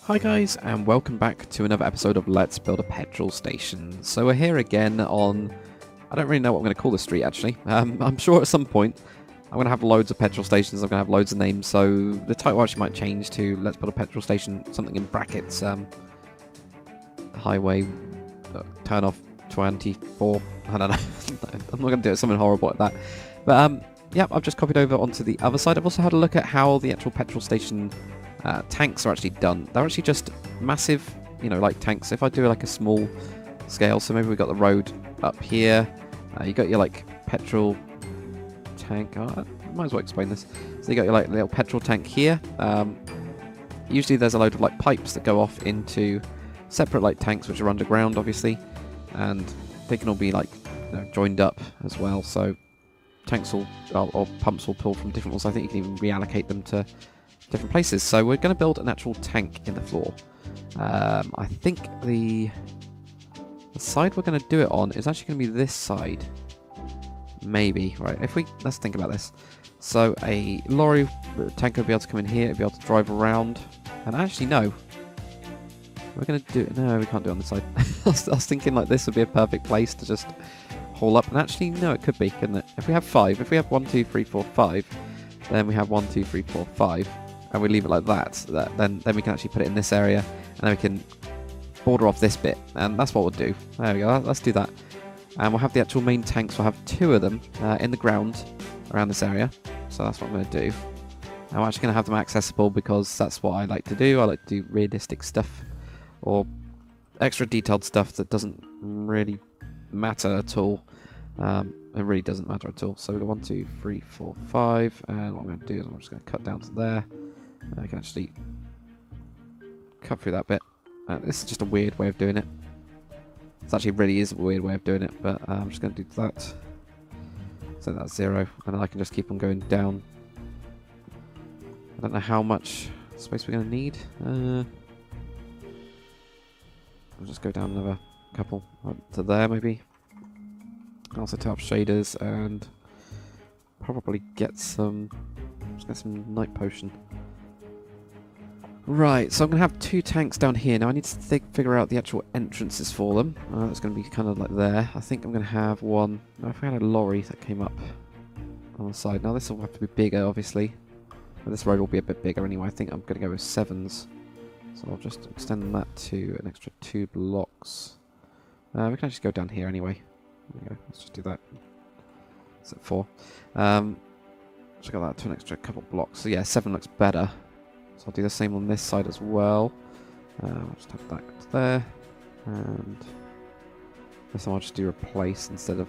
Hi guys, and welcome back to another episode of Let's Build a Petrol Station. So we're here again on... I don't really know what I'm going to call this street actually. I'm sure at some point I'm going to have loads of petrol stations, I'm going to have loads of names, so the title actually might change to Let's Build a Petrol Station, something in brackets, highway, turn off 24, I don't know. I'm not going to do it something horrible like that. But yeah, I've just copied over onto the other side. I've also had a look at how the actual petrol station tanks are actually done. They're actually just massive, you know, like tanks. If I do like a small scale, so maybe we've got the road up here. You got your like petrol tank. Oh, I might as well explain this. So you got your like little petrol tank here. Usually there's a load of like pipes that go off into separate like tanks which are underground, obviously, and they can all be like, you know, joined up as well. So tanks will or pumps will pull from different ones. I think you can even reallocate them to different places. So we're going to build an actual tank in the floor. I think the side we're going to do it on is actually going to be this side. Maybe, right? Let's think about this. So a lorry tanker will be able to come in here, it'll be able to drive around. And actually, no. We're going to do it. No, we can't do it on this side. I was thinking like this would be a perfect place to just haul up. And actually, no, it could be, couldn't it? If we have 5, if we have 1, 2, 3, 4, 5, then we have 1, 2, 3, 4, 5. And we leave it like that, then we can actually put it in this area, and then we can border off this bit, and that's what we'll do. There we go, let's do that. And we'll have the actual main tanks, we'll have 2 of them in the ground around this area, so that's what I'm going to do. I'm actually going to have them accessible because that's what I like to do. I like to do realistic stuff, or extra detailed stuff that doesn't really matter at all. It really doesn't matter at all. So we've got 1, 2, 3, 4, 5, and what I'm going to do is I'm just going to cut down to there. I can actually cut through that bit. This is just a weird way of doing it. This actually really is a weird way of doing it, but I'm just going to do that. So that's 0, and then I can just keep on going down. I don't know how much space we're going to need. I'll just go down another couple up to there, maybe. I'll also turn up shaders and probably get some. Let's get some night potion. Right, so I'm going to have 2 tanks down here. Now I need to figure out the actual entrances for them. That's going to be kind of like there. I think I'm going to have one... If we had a lorry that came up on the side. Now this will have to be bigger, obviously. But this road will be a bit bigger anyway. I think I'm going to go with 7s. So I'll just extend that to an extra 2 blocks. We can actually go down here anyway. There we go. Let's just do that. It's at 4. Just got that to an extra couple blocks. So yeah, 7 looks better. So I'll do the same on this side as well. I'll just have that there. And this one I'll just do replace instead of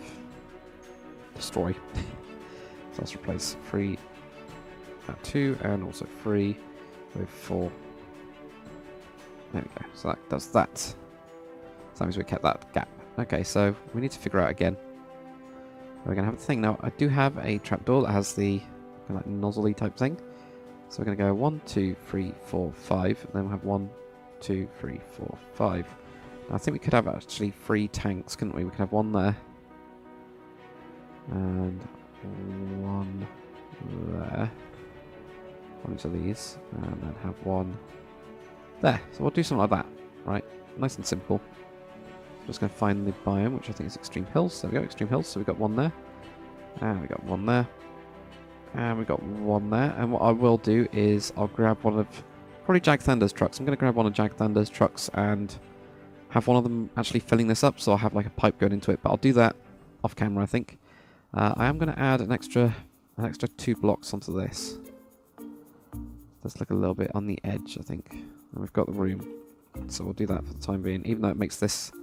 destroy. So let's replace 3 at 2 and also 3 with 4. There we go. So that does that. So that means we kept that gap. Okay, so we need to figure out again. We're going to have the thing. Now, I do have a trapdoor that has the kind of like nozzly type thing. So we're going to go 1, 2, 3, 4, 5, and then we'll have 1, 2, 3, 4, 5. Now, I think we could have actually 3 tanks, couldn't we? We could have 1 there. And 1 there. 1 of these. And then have 1 there. So we'll do something like that. Right? Nice and simple. Just going to find the biome, which I think is Extreme Hills. There we go, Extreme Hills. So we've got 1 there. And we got 1 there. And we got 1 there. And what I will do is I'll grab one of probably Jag Thunder's trucks. I'm going to grab one of Jag Thunder's trucks and have one of them actually filling this up. So I'll have like a pipe going into it. But I'll do that off camera, I think. I am going to add an extra 2 blocks onto this. Just like a little bit on the edge, I think. And we've got the room. So we'll do that for the time being. Even though it makes this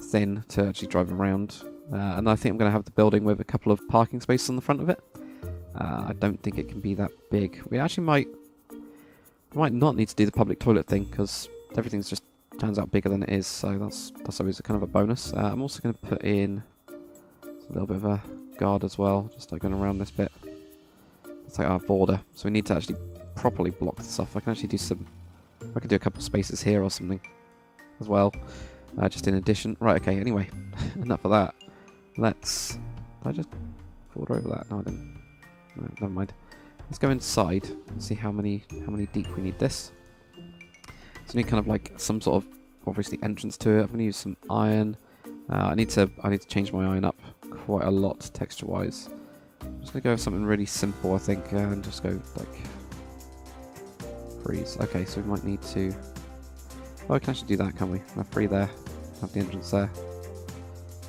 thin to actually drive around. And I think I'm going to have the building with a couple of parking spaces on the front of it. I don't think it can be that big. We actually might not need to do the public toilet thing because everything's just turns out bigger than it is, so that's always a kind of a bonus. I'm also going to put in a little bit of a guard as well, just like going around this bit. It's like our border, so we need to actually properly block this off. I can actually do I can do a couple spaces here or something as well, just in addition. Right, okay, anyway, enough of that. Did I just border over that? No, I didn't. No, never mind. Let's go inside and see how many deep we need this. So I need kind of like some sort of obviously entrance to it. I'm going to use some iron. I need to change my iron up quite a lot texture wise. I'm just going to go with something really simple, I think, and just go like freeze. Okay, so we might need to. Oh, we can actually do that, can't we? Have 3 there, have the entrance there,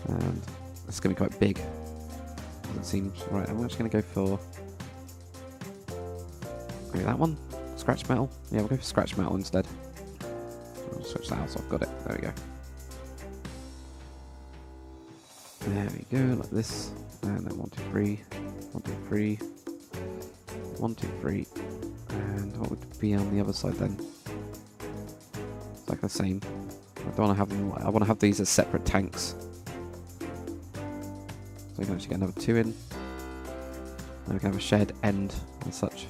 and it's going to be quite big. It seems right. I'm actually going to go for maybe that one, scratch metal. Yeah, we'll go for scratch metal instead. I'll switch that out so I've got it. There we go. There we go, like this, and then 1, 2, 3, 1, 2, 3, 1, 2, 3, and what would be on the other side then? It's like the same. I don't want to have them. I want to have these as separate tanks. So we can actually get another 2 in. And we can have a shared end and such.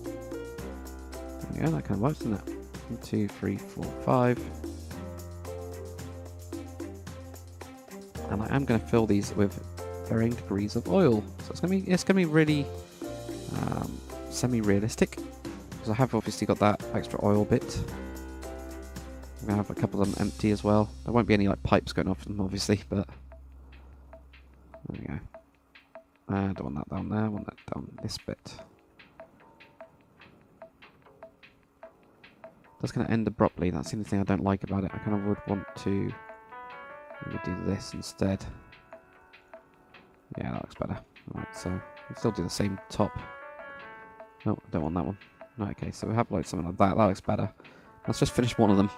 There we go, that kind of works, doesn't it? 1, 2, 3, 4, 5. And I am going to fill these with varying degrees of oil. So it's gonna be really semi-realistic, because I have obviously got that extra oil bit. I'm gonna have a couple of them empty as well. There won't be any like pipes going off them, obviously, but there we go. I don't want that down there. I want that down this bit. That's going to end abruptly. That's the only thing I don't like about it. I kind of would want to maybe do this instead. Yeah, that looks better. Alright, so we'll still do the same top. No, I don't want that one. Right, okay, so we have like something like that. That looks better. Let's just finish one of them.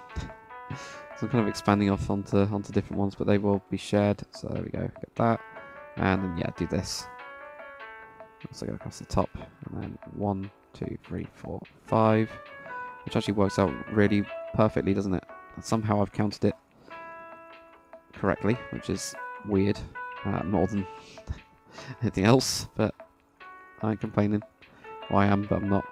So I'm kind of expanding off onto different ones, but they will be shared. So there we go. Get that. And then, yeah, do this. So go across the top. And then 1, 2, 3, 4, 5. Which actually works out really perfectly, doesn't it? And somehow I've counted it correctly, which is weird. More than anything else, but I ain't complaining. Well, I am, but I'm not.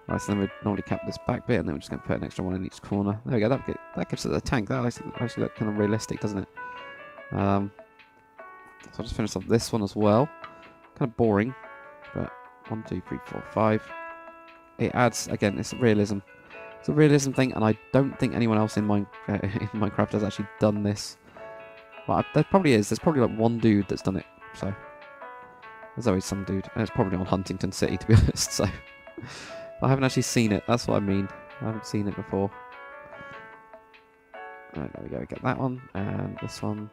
Right, so then we'd normally cap this back bit, and then we're just going to put an extra one in each corner. There we go, that gives it a tank. That actually looks kind of realistic, doesn't it? So I'll just finish off this one as well. Kind of boring, but 1, 2, 3, 4, 5. It adds, again, it's realism. It's a realism thing, and I don't think anyone else in Minecraft has actually done this. Well, there probably is. There's probably like one dude that's done it, so there's always some dude, and it's probably on Huntington City, to be honest. So I haven't actually seen it. That's what I mean. I haven't seen it before. Right, there we go. Get that one and this one.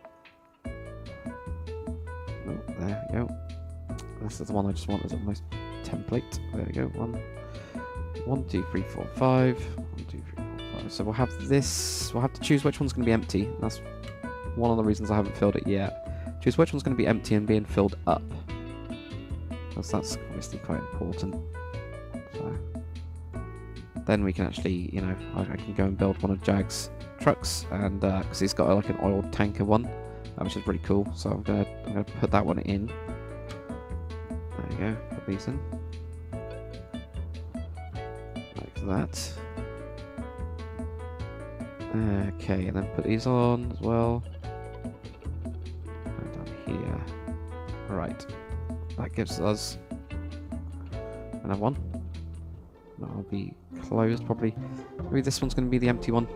Oh, there we go. This is the one I just want as a nice template. There we go. 1, 2, 3, 4, 5. 1, 2, 3, 4, 5. So we'll have this. We'll have to choose which one's going to be empty. That's one of the reasons I haven't filled it yet. Choose which one's going to be empty and being filled up. Because that's obviously quite important. So then we can actually, you know, I can go and build one of Jag's trucks, and because he's got like an oil tanker one, which is pretty cool. So I'm gonna put that one in. There you go. Put these in. Like that. Okay, and then put these on as well. And down here. Right. That gives us another one. That'll be closed probably. Maybe this one's going to be the empty one.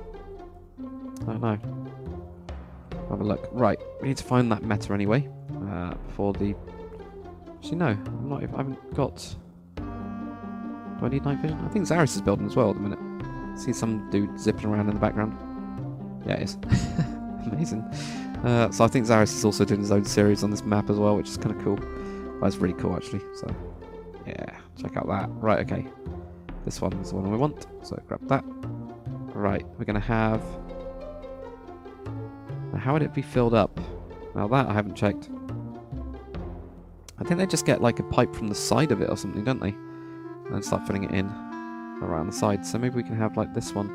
I don't know. Have a look. Right, we need to find that meta anyway. For the. Actually, no, I'm not. I haven't got. Do I need night vision? I think Zaris is building as well at the minute. See some dude zipping around in the background. Yeah, it is. Amazing. So I think Zaris is also doing his own series on this map as well, which is kind of cool. That's really cool actually. So yeah, check out that. Right, okay. This one is the one we want, so grab that. Right, we're gonna have. Now, how would it be filled up? Now that I haven't checked. I think they just get like a pipe from the side of it or something, don't they? And then start filling it in around the side. So maybe we can have like this one,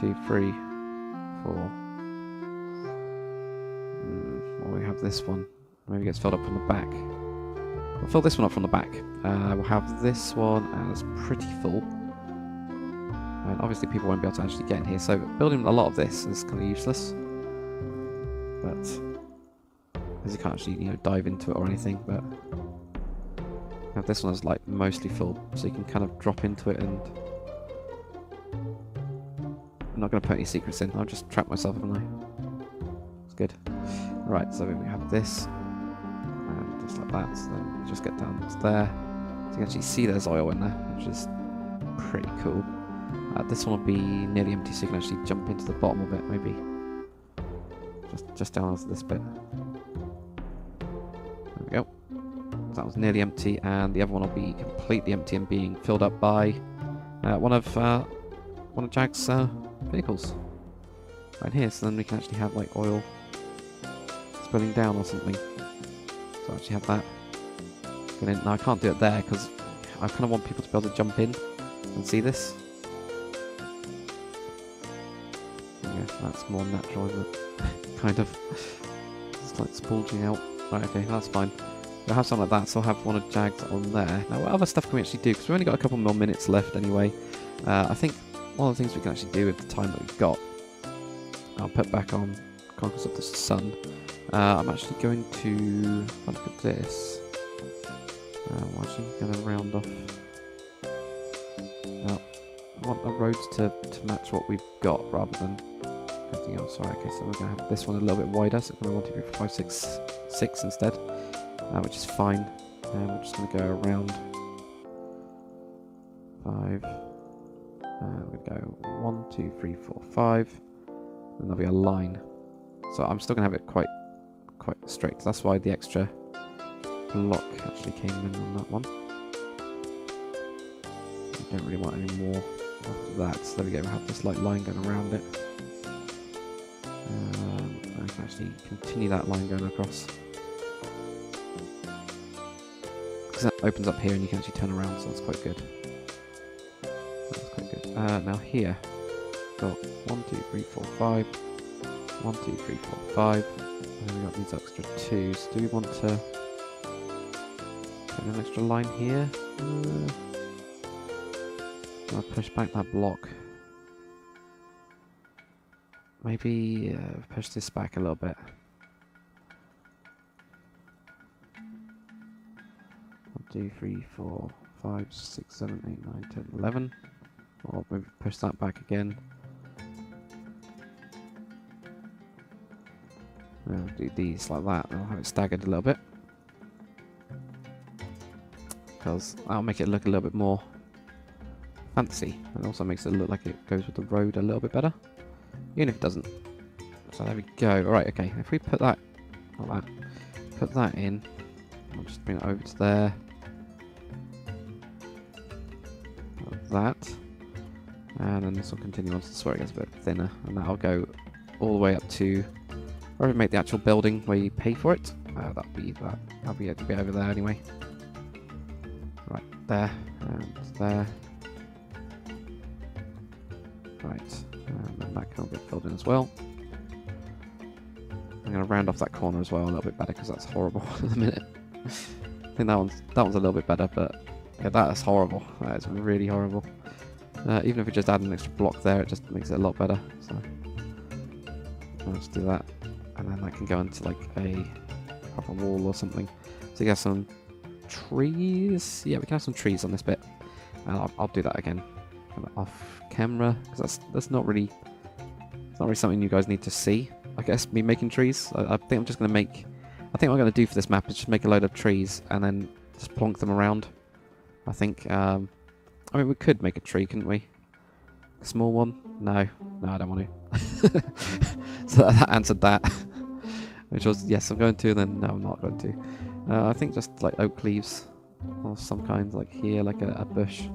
2, 3, 4. Or we have this one. Maybe it gets filled up from the back. We'll fill this one up from the back. We'll have this one as pretty full. And obviously people won't be able to actually get in here, so building a lot of this is kind of useless. But, because you can't actually, you know, dive into it or anything, but have this one as like mostly full, so you can kind of drop into it and I'm not going to put any secrets in. I'll just trap myself, haven't I? It's good. Right, so we have this. And just like that. So then you just get down to there. So you can actually see there's oil in there, which is pretty cool. This one will be nearly empty, so you can actually jump into the bottom of it, maybe. Just down to this bit. There we go. That was nearly empty, and the other one will be completely empty and being filled up by one of Jag's vehicles right here. So then we can actually have like oil spilling down or something. So I actually have that. Now I can't do it there because I kind of want people to be able to jump in and see this. Yeah, that's more natural, isn't it? Kind of. It's like sponging out. Right, okay, that's fine. We'll have something like that, so I'll have one of Jag's on there. Now, what other stuff can we actually do? Because we've only got a couple more minutes left anyway. I think one of the things we can actually do with the time that we've got, I'll put back on Conquest of the Sun. I'm actually going to look at this. I'm actually going to round off. I want the roads to match what we've got rather than anything else. Alright, okay, so we're going to have this one a little bit wider, so it's going to be 1, 2, 3, 4, 5, 6, 6 instead, which is fine. And we're just going to go around 5. We're going to go 1, 2, 3, 4, 5. Then there'll be a line. So I'm still going to have it quite straight. That's why the extra block actually came in on that one. I don't really want any more of that. So there we go. We have this like line going around it. I can actually continue that line going across. Because that opens up here and you can actually turn around, so that's quite good. That's quite good. Now here, got 1, 2, 3, 4, 5. 1, 2, 3, 4, 5. And then we got these extra 2s. Do we want to put an extra line here? I'll push back that block. Maybe push this back a little bit. 1, 2, 3, 4, 5, 6, 7, 8, 9, 10, 11. Or maybe push that back again. I'll do these like that. I'll have it staggered a little bit. Because that'll make it look a little bit more fancy. And also makes it look like it goes with the road a little bit better. Even if it doesn't. So there we go. Alright, okay. If we put that like that, put that in. I'll just bring it over to there. Like that. And then this will continue on to where it gets a bit thinner. And that'll go all the way up to where we make the actual building where you pay for it. That'll be that. That'll be a bit over there anyway. Right, there. And there. Right. And then that can all get filled in as well. I'm going to round off that corner as well a little bit better because that's horrible at the minute. I think that one's a little bit better, but yeah, that is horrible. That is really horrible. Even if we just add an extra block there, it just makes it a lot better. So I'll just do that, and then that can go into like a proper wall or something. So you have some trees. Yeah, we can have some trees on this bit, and I'll do that again off camera because that's not really something you guys need to see. I guess me making trees. I think I'm just going to make. I think what I'm going to do for this map is just make a load of trees and then just plonk them around. I think. I mean, we could make a tree, couldn't we? A small one? No, I don't want to. So that answered that. Which was yes, I'm going to. And then no, I'm not going to. I think just like oak leaves or some kind, like here, like a bush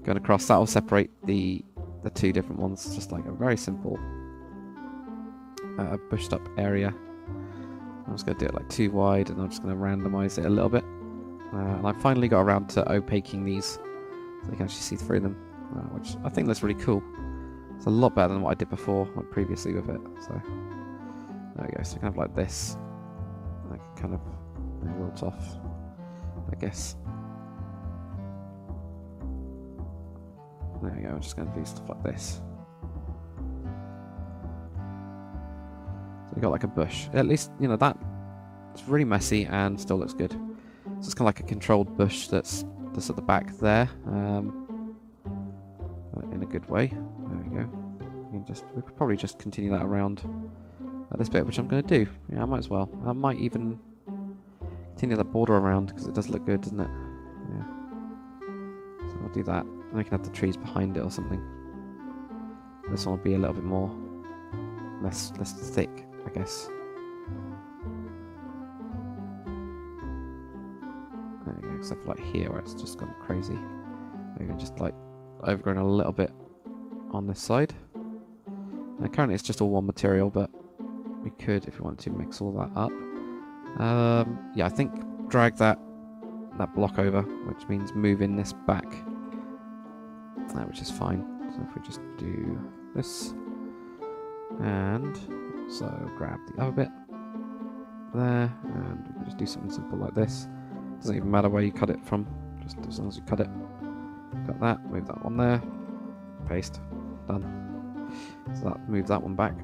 going across. That will separate the two different ones. Just like a very simple bushed up area. I'm just going to do it like 2 wide, and I'm just going to randomize it a little bit. And I finally got around to opaquing these, so you can actually see through them, which I think looks really cool. It's a lot better than what I did before, like previously with it. So there we go. So you can have like this, like kind of wilt off, I guess. There we go. I'm just going to do stuff like this. So we got like a bush. At least you know that it's really messy and still looks good. So it's kind of like a controlled bush that's at the back there, in a good way. There we go. we could probably just continue that around at this bit, which I'm going to do. Yeah, I might as well. I might even continue that border around because it does look good, doesn't it? Yeah. So I'll do that. And I can have the trees behind it or something. This one will be a little bit more less thick, I guess. There you go, except for like here where it's just gone crazy. Maybe just like overgrown a little bit on this side. And currently it's just all one material, but we could, if we wanted to, mix all that up. Yeah, I think drag that block over, which means moving this back, which is fine. So if we just do this, and so grab the other bit there, and we can just do something simple like this. Doesn't even matter where you cut it from, just as long as you cut it. Cut that, move that one there, paste, done. So that move that one back.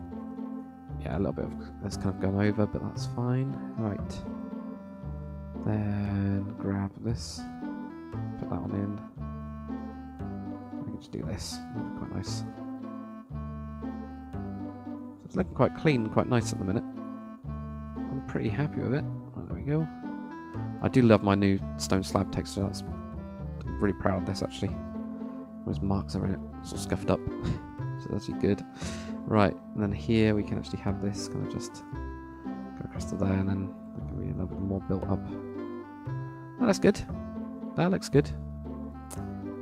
Yeah, a little bit of that's kind of gone over, but that's fine. Right. Then grab this, put that one in. We can just do this. That'd be quite nice. So it's looking quite clean, quite nice at the minute. I'm pretty happy with it. Right, there we go. I do love my new stone slab texture. I'm really proud of this actually. Those marks are in it. It's all scuffed up. So that's actually good. Right, and then here we can actually have this kind of just go across to there, and then it can be a little bit more built up. Oh, that's good. That looks good.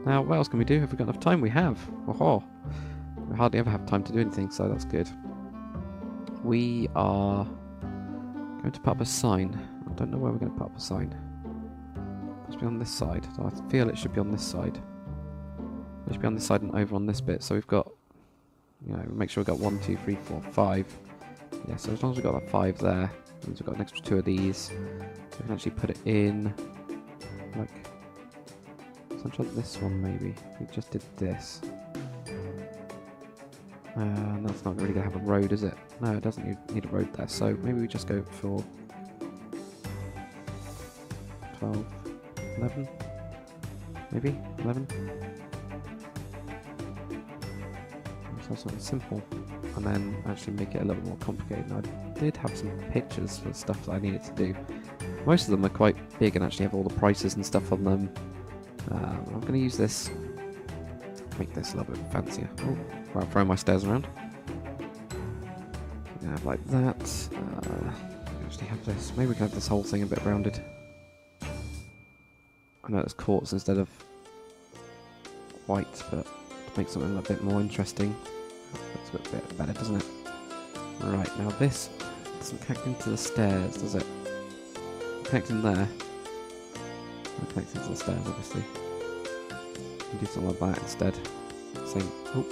Now, what else can we do? Have we got enough time? We have. Oh, we hardly ever have time to do anything, so that's good. We are going to put up a sign. I don't know where we're going to put up a sign. It must be on this side. So I feel it should be on this side. It should be on this side and over on this bit. So we've got, you know, make sure we've got 1, 2, 3, 4, 5. Yeah, so as long as we've got that 5 there, means we've got an extra 2 of these. So we can actually put it in, like, essentially this one maybe. We just did this. And that's not really going to have a road, is it? No, it doesn't need a road there. So maybe we just go for 12, 11, maybe 11. So something simple, and then actually make it a little more complicated. Now, I did have some pictures for stuff that I needed to do. Most of them are quite big and actually have all the prices and stuff on them. I'm going to use this, make this a little bit fancier. Oh, right, throw my stairs around. I'm going to have like that. Actually have this. Maybe we can have this whole thing a bit rounded. I know it's quartz instead of white, but to make something a little bit more interesting. Looks a bit better, doesn't it? Right, now this doesn't connect into the stairs, does it? Connect in there. It connects into the stairs, obviously. You can do something like that instead. Same. Oh,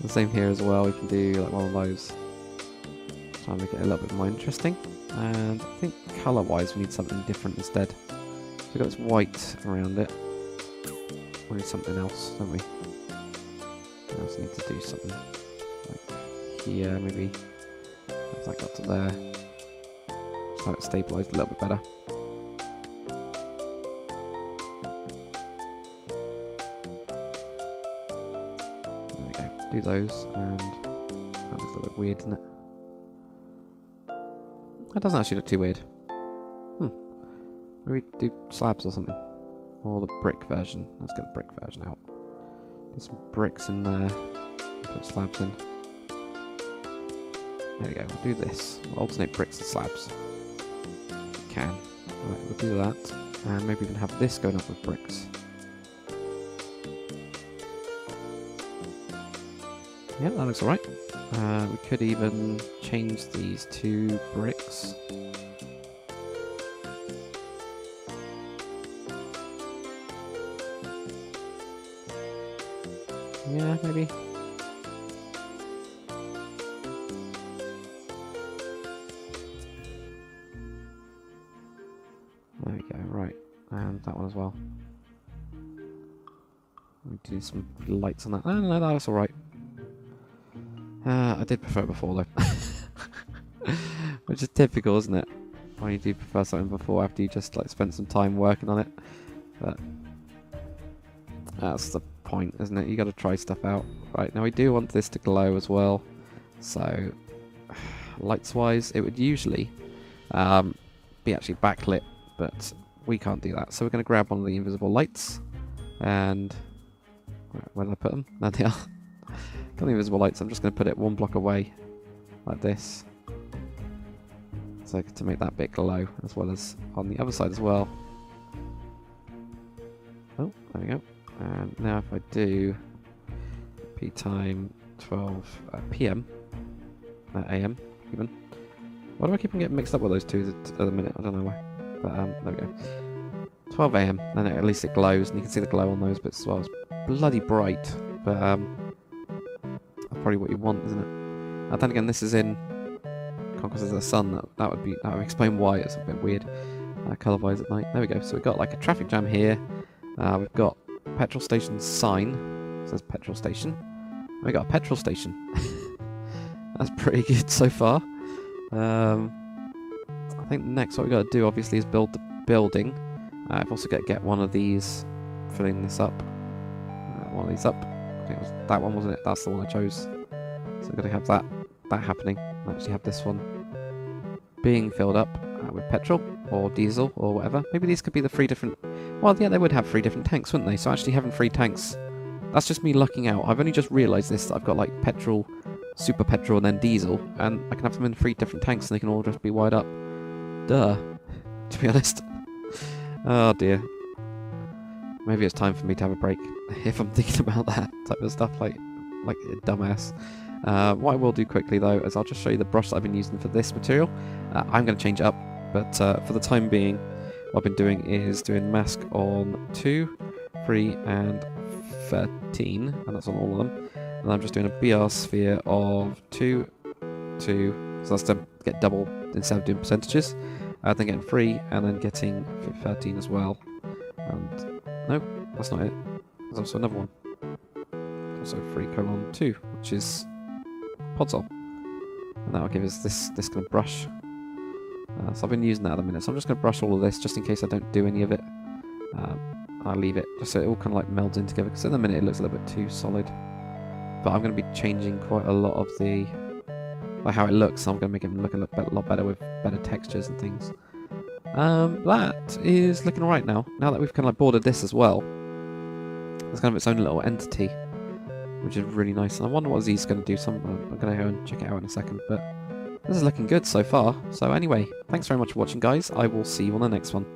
the same here as well. We can do like one of those. Try and make it a little bit more interesting. And I think colour-wise, we need something different instead. So we've got this white around it. We need something else, don't we? We also need to do something like here, maybe. If that got to there. Just have it stabilised a little bit better. There we go. Do those, and that looks a little bit weird, doesn't it? That doesn't actually look too weird. Maybe do slabs or something. Or the brick version. Let's get the brick version out. Get some bricks in there. Put slabs in. There we go. We'll do this. We'll alternate bricks and slabs. We can. Alright, we'll do that. And maybe even have this going up with bricks. Yeah, that looks alright. We could even change these to bricks. Yeah, maybe. There we go, right. And that one as well. We do some lights on that. Oh, no, that's alright. I did prefer it before though. Which is typical, isn't it? When you do prefer something before after you just like spent some time working on it. But that's the point, isn't it? You got to try stuff out. Right, now we do want this to glow as well. So, lights-wise, it would usually be actually backlit, but we can't do that. So we're going to grab one of the invisible lights, and where did I put them? There they are. Got the invisible lights. I'm just going to put it one block away, like this, so to make that bit glow, as well as on the other side as well. Oh, there we go. And now if I do P time 12 PM, AM even. Why do I keep on getting mixed up with those two at the minute? I don't know why. But there we go. 12 AM, and at least it glows, and you can see the glow on those bits as well. It's bloody bright, but that's probably what you want, isn't it? Then again, this is in Conquest of the Sun. That would explain why it's a bit weird colour-wise at night. There we go. So we've got like a traffic jam here. We've got petrol station sign. It says petrol station. We got a petrol station. That's pretty good so far. I think next what we've got to do obviously is build the building. I've also got to get one of these, filling this up. One of these up. I think it was that one, wasn't it? That's the one I chose. So I've got to have that happening. I actually have this one being filled up with petrol or diesel or whatever. Maybe these could be the 3 different... Well, yeah, they would have 3 different tanks, wouldn't they? So actually having 3 tanks, that's just me lucking out. I've only just realised this, that I've got like petrol, super petrol, and then diesel, and I can have them in 3 different tanks and they can all just be wired up. Duh. To be honest. Oh dear. Maybe it's time for me to have a break, if I'm thinking about that type of stuff, like a dumbass. What I will do quickly though is I'll just show you the brush that I've been using for this material. I'm going to change it up, but for the time being, what I've been doing is doing mask on 2, 3, and 13, and that's on all of them. And I'm just doing a BR sphere of 2, 2, so that's to get double instead of doing percentages. Then getting 3, and then getting 13 as well. And no, that's not it. There's also another one. Also 3:2, which is podzol. And that will give us this kind of brush. So I've been using that at the minute. So I'm just going to brush all of this just in case I don't do any of it. I'll leave it just so it all kind of like melds in together, because in a minute it looks a little bit too solid. But I'm going to be changing quite a lot of the how it looks. So I'm going to make it look a lot better with better textures and things. That is looking alright now. Now that we've kind of like bordered this as well, it's kind of its own little entity, which is really nice. And I wonder what Z's going to do. So I'm going to go and check it out in a second. But this is looking good so far. So anyway, thanks very much for watching, guys. I will see you on the next one.